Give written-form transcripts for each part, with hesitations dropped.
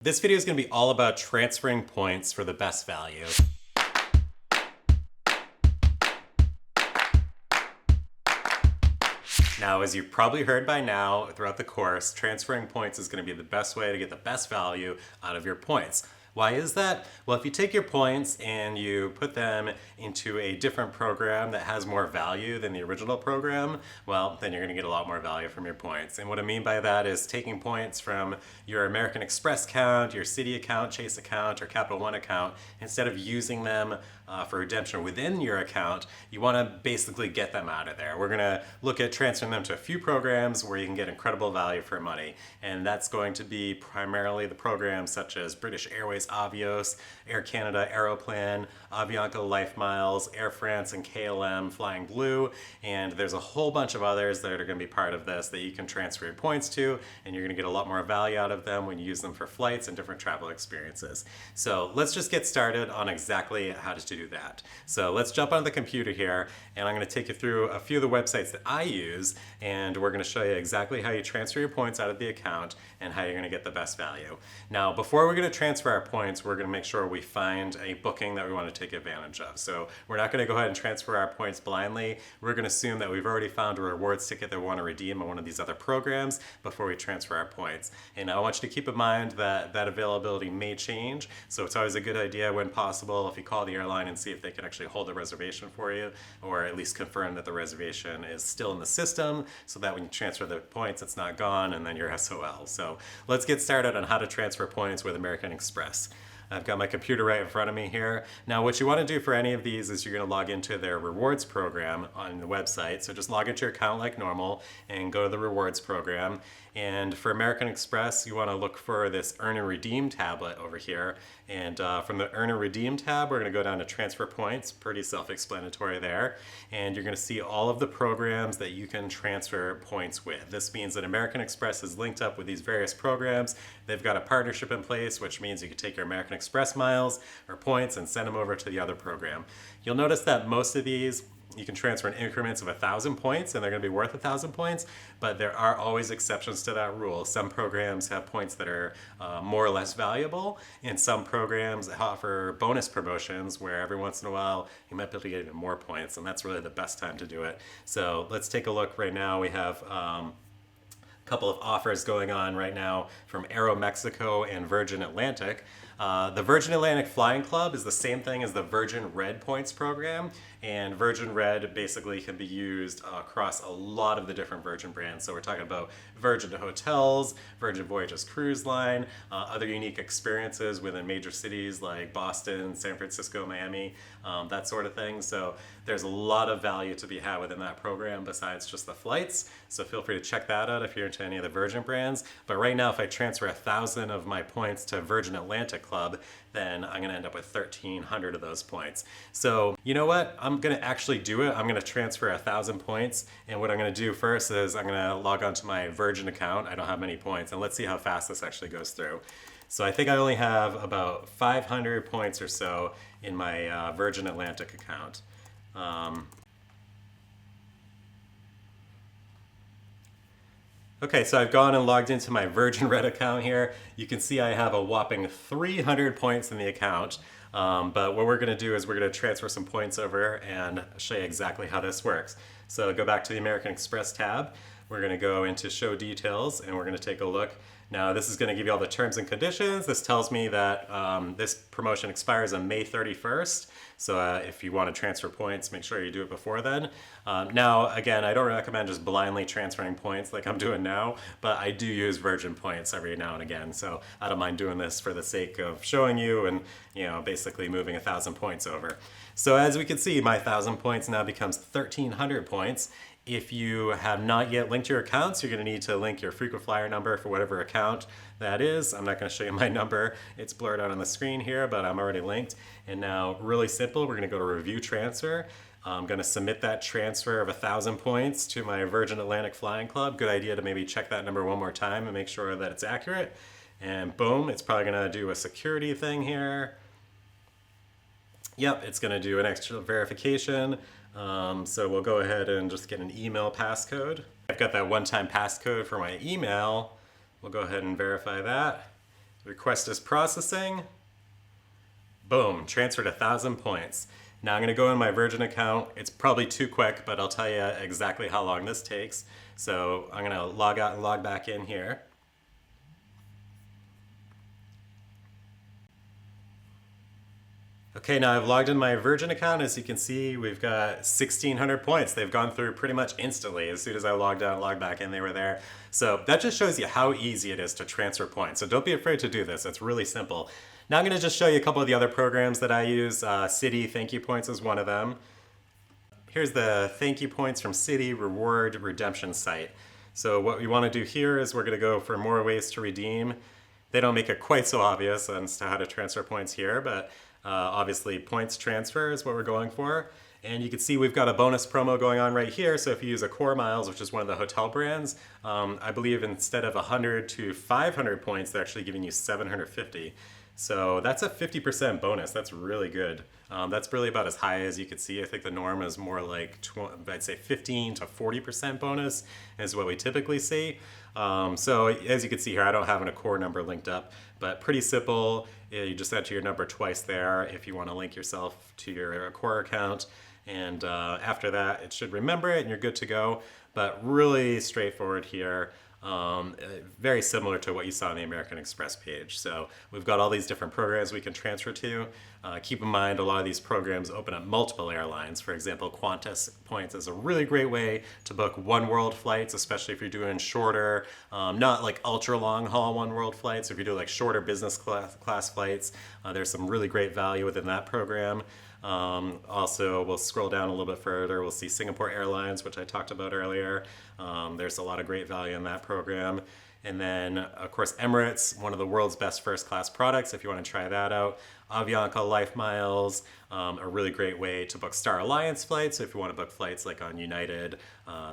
This video is going to be all about transferring points for the best value. Now, as you've probably heard by now throughout the course, transferring points is going to be the best way to get the best value out of your points. Why is that? Well, if you take your points and you put them into a different program that has more value than the original program, well, then you're going to get a lot more value from your points. And what I mean by that is taking points from your American Express account, your Citi account, Chase account, or Capital One account, instead of using them for redemption within your account, you want to basically get them out of there. We're going to look at transferring them to a few programs where you can get incredible value for money. And that's going to be primarily the programs such as British Airways Avios, Air Canada Aeroplan, Avianca Life Miles, Air France and KLM Flying Blue, and there's a whole bunch of others that are going to be part of this that you can transfer your points to, and you're going to get a lot more value out of them when you use them for flights and different travel experiences. So let's just get started on exactly how to do that. So let's jump on the computer here, and I'm going to take you through a few of the websites that I use, and we're going to show you exactly how you transfer your points out of the account and how you're going to get the best value. Now, before we're going to transfer our points, we're going to make sure we find a booking that we want to take advantage of. So we're not going to go ahead and transfer our points blindly. We're going to assume that we've already found a rewards ticket that we want to redeem on one of these other programs before we transfer our points. And I want you to keep in mind that that availability may change. So it's always a good idea when possible if you call the airline and see if they can actually hold a reservation for you, or at least confirm that the reservation is still in the system so that when you transfer the points, it's not gone and then you're SOL. So let's get started on how to transfer points with American Express. I've got my computer right in front of me here. Now, what you want to do for any of these is you're going to log into their rewards program on the website. So just log into your account like normal and go to the rewards program. And for American Express, you want to look for this Earn and Redeem tablet over here. And from the Earn and Redeem tab, we're going to go down to Transfer Points. Pretty self-explanatory there. And you're going to see all of the programs that you can transfer points with. This means that American Express is linked up with these various programs. They've got a partnership in place, which means you can take your American Express miles or points and send them over to the other program. You'll notice that most of these you can transfer in increments of 1,000 points, and they're going to be worth 1,000 points, but there are always exceptions to that rule. Some programs have points that are more or less valuable, and some programs offer bonus promotions where every once in a while you might be able to get even more points, and that's really the best time to do it. So let's take a look right now. We have couple of offers going on right now from Aeromexico and Virgin Atlantic. The Virgin Atlantic Flying Club is the same thing as the Virgin Red Points program, and Virgin Red basically can be used across a lot of the different Virgin brands. So we're talking about Virgin Hotels, Virgin Voyages Cruise Line, other unique experiences within major cities like Boston, San Francisco, Miami, that sort of thing. So there's a lot of value to be had within that program besides just the flights. So feel free to check that out if you're into any of the Virgin brands. But right now, if I transfer 1,000 of my points to Virgin Atlantic Club, then I'm going to end up with 1,300 of those points. So you know what? I'm going to actually do it. I'm going to transfer 1,000 points. And what I'm going to do first is I'm going to log on to my Virgin account. I don't have many points. And let's see how fast this actually goes through. So I think I only have about 500 points or so in my Virgin Atlantic account. Okay, so I've gone and logged into my Virgin Red account here. You can see I have a whopping 300 points in the account. But what we're going to do is we're going to transfer some points over and show you exactly how this works. So go back to the American Express tab. We're going to go into Show Details, and we're going to take a look. Now, this is going to give you all the terms and conditions. This tells me that this promotion expires on May 31st. So if you want to transfer points, make sure you do it before then. Now, again, I don't recommend just blindly transferring points like I'm doing now, but I do use Virgin points every now and again. So I don't mind doing this for the sake of showing you and, you know, basically moving 1,000 points over. So as we can see, my 1,000 points now becomes 1,300 points. If you have not yet linked your accounts, you're going to need to link your frequent flyer number for whatever account that is. I'm not going to show you my number. It's blurred out on the screen here, but I'm already linked. And now, really simple, we're going to go to Review Transfer. I'm going to submit that transfer of 1,000 points to my Virgin Atlantic Flying Club. Good idea to maybe check that number one more time and make sure that it's accurate. And boom, it's probably going to do a security thing here. Yep, it's going to do an extra verification. So we'll go ahead and just get an email passcode. I've got that one-time passcode for my email. We'll go ahead and verify that. Request is processing. Boom, transferred 1,000 points. Now I'm gonna go in my Virgin account. It's probably too quick, but I'll tell you exactly how long this takes. So I'm gonna log out and log back in here. Okay, now I've logged in my Virgin account. As you can see, we've got 1,600 points. They've gone through pretty much instantly. As soon as I logged out and logged back in, they were there. So that just shows you how easy it is to transfer points. So don't be afraid to do this. It's really simple. Now I'm gonna just show you a couple of the other programs that I use. Citi Thank You Points is one of them. Here's the thank you points from Citi reward redemption site. So what we wanna do here is we're gonna go for more ways to redeem. They don't make it quite so obvious as to how to transfer points here, but obviously points transfer is what we're going for. And you can see we've got a bonus promo going on right here. So if you use Accor Miles, which is one of the hotel brands, I believe instead of 100 to 500 points, they're actually giving you 750. So that's a 50% bonus. That's really good. That's really about as high as you could see. I think the norm is more like, I'd say 15 to 40% bonus is what we typically see. So as you can see here, I don't have an Accor number linked up, but pretty simple. You just enter your number twice there if you want to link yourself to your Accor account. And after that, it should remember it and you're good to go. But really straightforward here. Very similar to what you saw on the American Express page. So we've got all these different programs we can transfer to. Keep in mind a lot of these programs open up multiple airlines. For example, Qantas Points is a really great way to book one world flights, especially if you're doing shorter, not like ultra long haul one world flights. If you do like shorter business class flights, there's some really great value within that program. Also, we'll scroll down a little bit further. We'll see Singapore Airlines, which I talked about earlier. There's a lot of great value in that program. And then, of course, Emirates, one of the world's best first-class products, if you want to try that out. Avianca Life Miles, a really great way to book Star Alliance flights. So if you want to book flights like on United,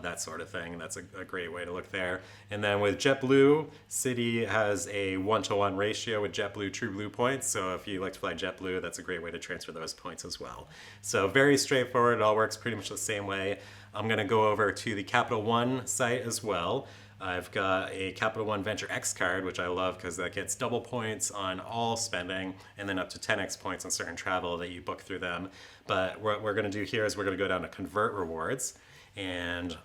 that sort of thing, that's a great way to look there. And then with JetBlue, Citi has a 1-to-1 ratio with JetBlue TrueBlue points. So if you like to fly JetBlue, that's a great way to transfer those points as well. So very straightforward. It all works pretty much the same way. I'm going to go over to the Capital One site as well. I've got a Capital One Venture X card, which I love because that gets double points on all spending and then up to 10x points on certain travel that you book through them. But what we're going to do here is we're going to go down to Convert Rewards. And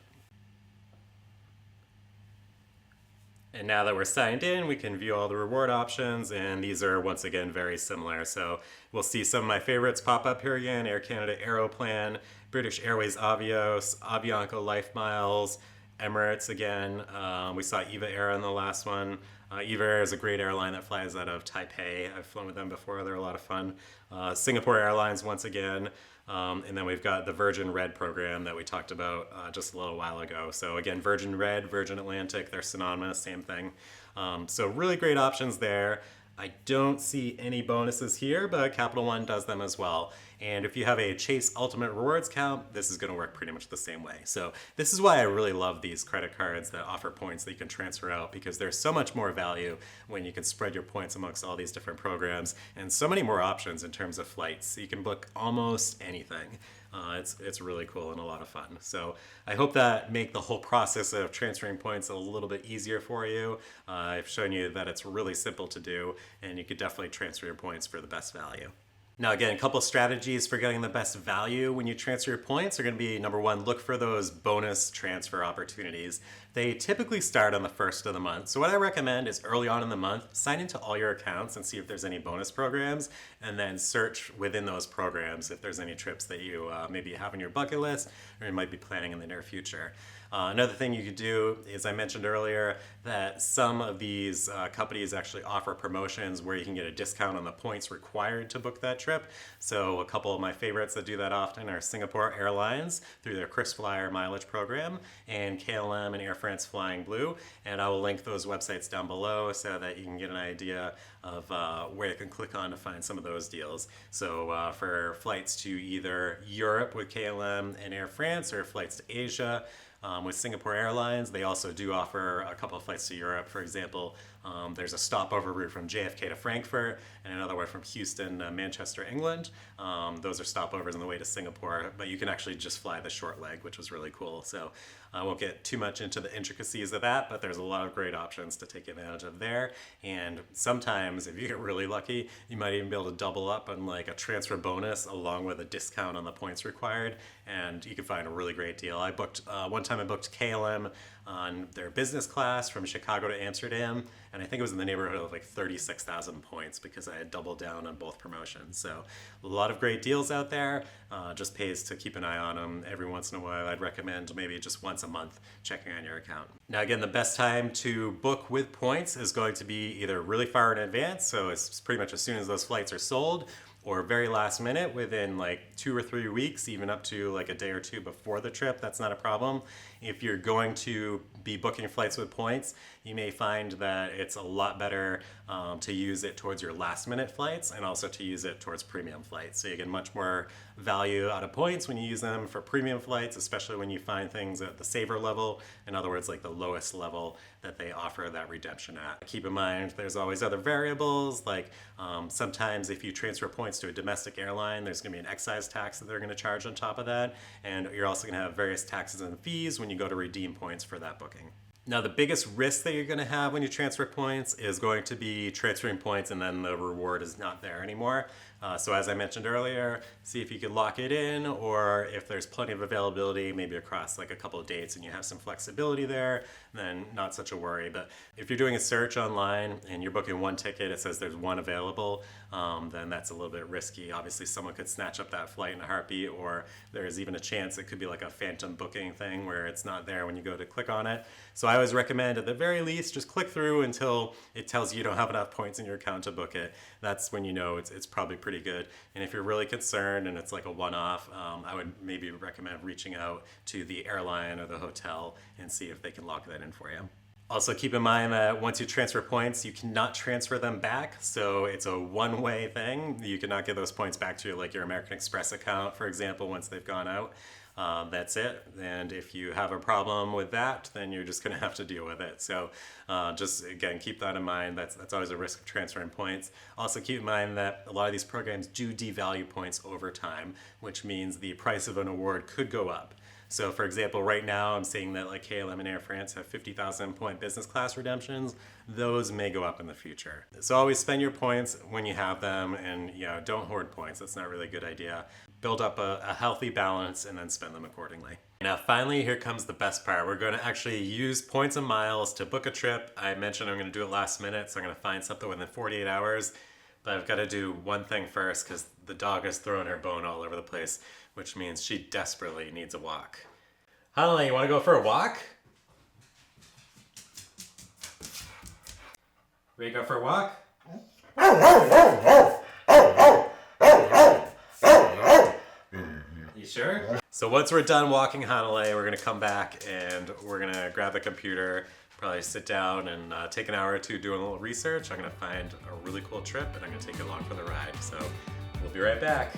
now that we're signed in, we can view all the reward options, and these are once again very similar. So we'll see some of my favorites pop up here again: Air Canada Aeroplan, British Airways Avios, Avianca Life Miles, Emirates again. We saw Eva Air on the last one. Eva Air is a great airline that flies out of Taipei. I've flown with them before. They're a lot of fun. Singapore Airlines once again. And then we've got the Virgin Red program that we talked about just a little while ago. So again, Virgin Red, Virgin Atlantic, they're synonymous, same thing. So really great options there. I don't see any bonuses here, but Capital One does them as well. And if you have a Chase Ultimate Rewards account, this is going to work pretty much the same way. So this is why I really love these credit cards that offer points that you can transfer out, because there's so much more value when you can spread your points amongst all these different programs and so many more options in terms of flights. You can book almost anything. It's really cool and a lot of fun. So I hope that make the whole process of transferring points a little bit easier for you. I've shown you that it's really simple to do, and you could definitely transfer your points for the best value. Now again, a couple of strategies for getting the best value when you transfer your points are going to be, number one, look for those bonus transfer opportunities. They typically start on the first of the month. So what I recommend is early on in the month, sign into all your accounts and see if there's any bonus programs, and then search within those programs if there's any trips that you maybe have on your bucket list or you might be planning in the near future. Another thing you could do is, I mentioned earlier that some of these companies actually offer promotions where you can get a discount on the points required to book that trip. So a couple of my favorites that do that often are Singapore Airlines through their KrisFlyer mileage program, and KLM and Air France Flying Blue. And I will link those websites down below so that you can get an idea of where you can click on to find some of those deals. So for flights to either Europe with KLM and Air France, or flights to Asia, with Singapore Airlines, they also do offer a couple of flights to Europe. For example, There's a stopover route from JFK to Frankfurt and another one from Houston to Manchester, England. Those are stopovers on the way to Singapore, but you can actually just fly the short leg, which was really cool. So I won't get too much into the intricacies of that, but there's a lot of great options to take advantage of there. And sometimes, if you get really lucky, you might even be able to double up on like a transfer bonus along with a discount on the points required, and you can find a really great deal. I booked, one time I booked KLM on their business class from Chicago to Amsterdam, and I think it was in the neighborhood of like 36,000 points because I had doubled down on both promotions. So a lot of great deals out there. Just pays to keep an eye on them every once in a while. I'd recommend maybe just once a month checking on your account. Now again, the best time to book with points is going to be either really far in advance, so it's pretty much as soon as those flights are sold, or very last minute within like 2 or 3 weeks, even up to like a day or two before the trip. That's not a problem. If you're going to be booking flights with points, you may find that it's a lot better to use it towards your last minute flights and also to use it towards premium flights. So you get much more value out of points when you use them for premium flights, especially when you find things at the saver level, in other words, like the lowest level that they offer that redemption at. Keep in mind, there's always other variables, like sometimes if you transfer points to a domestic airline, there's gonna be an excise tax that they're gonna charge on top of that, and you're also gonna have various taxes and fees when you go to redeem points for that booking. Now, the biggest risk that you're going to have when you transfer points is going to be transferring points and then the reward is not there anymore. So as I mentioned earlier, see if you can lock it in, or if there's plenty of availability, maybe across like a couple of dates and you have some flexibility there, then not such a worry. But if you're doing a search online and you're booking one ticket, it says there's one available, then that's a little bit risky. Obviously, someone could snatch up that flight in a heartbeat, or there's even a chance it could be like a phantom booking thing where it's not there when you go to click on it. So I always recommend, at the very least, just click through until it tells you don't have enough points in your account to book it. That's when you know it's probably pretty good. And if you're really concerned and it's like a one-off, I would maybe recommend reaching out to the airline or the hotel and see if they can lock that in for you. Also keep in mind that once you transfer points, you cannot transfer them back. So it's a one-way thing. You cannot get those points back to like your American Express account, for example, once they've gone out. That's it. And if you have a problem with that, then you're just going to have to deal with it. So just again, keep that in mind. That's always a risk of transferring points. Also keep in mind that a lot of these programs do devalue points over time, which means the price of an award could go up. So for example, right now I'm seeing that like KLM and Air France have 50,000 point business class redemptions. Those may go up in the future. So always spend your points when you have them, and don't hoard points. That's not really a good idea. Build up a healthy balance and then spend them accordingly. Now finally, here comes the best part. We're going to actually use points and miles to book a trip. I mentioned I'm going to do it last minute, so I'm going to find something within 48 hours. But I've got to do one thing first because the dog is throwing her bone all over the place, which means she desperately needs a walk. Hanley, you want to go for a walk? Ready to go for a walk? You sure? So once we're done walking Hanalei, we're going to come back and we're going to grab the computer, probably sit down and take an hour or two doing a little research. I'm going to find a really cool trip and I'm going to take you along for the ride. So we'll be right back.